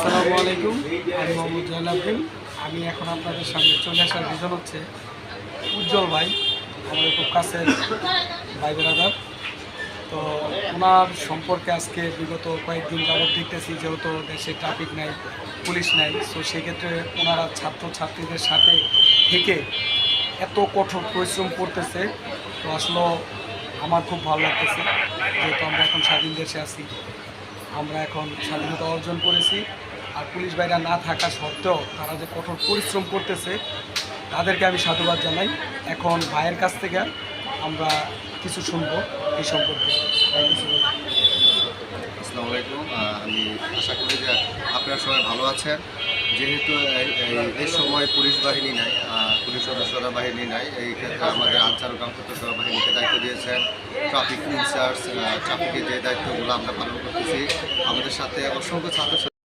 আসসালামু আলাইকুম, আমি মোহাম্মদ জয়নাল। আমি এখন আপনাদের সামনে চলে আসার রিজন হচ্ছে উজ্জ্বল ভাই, আমাদের খুব কাছের ভাই ব্রাদার। তো ওনার সম্পর্কে আজকে বিগত কয়েকদিন যাবত দেখতেছি, যেহেতু দেশে ট্রাফিক নাই, পুলিশ নাই, তো সেক্ষেত্রে ওনারা ছাত্রছাত্রীদের সাথে থেকে এত কঠোর পরিশ্রম করতেছে। তো আসলে আমার খুব ভালো লাগতেছে, যেহেতু আমরা এখন স্বাধীন দেশে আছি, আমরা এখন স্বাধীনতা অর্জন করেছি। আর পুলিশ ভাইরা না থাকা সত্ত্বেও তারা যে কঠোর পরিশ্রম করতেছে, তাদেরকে আমি সাধুবাদ জানাই। এখন ভাইয়ের কাছ থেকে আমরা কিছু শুনবো এই সম্পর্কে। ভাই কিছু বলুন। আসসালামু আলাইকুম। আমি আশা করি যে আপনারা সবাই ভালো আছেন। যেহেতু এই সময় পুলিশ বাহিনী নাই, পুলিশ সদস্যরা বাহিনী নাই, এই ক্ষেত্রে আমাদের আনসার কামকর্তা বাহিনীকে দায়িত্ব দিয়েছেন। ট্রাফিক ইনচার্জ, ট্রাফিকের যে দায়িত্বগুলো আমরা পালন করতেছি। আমাদের সাথে অসংখ্য ছাত্র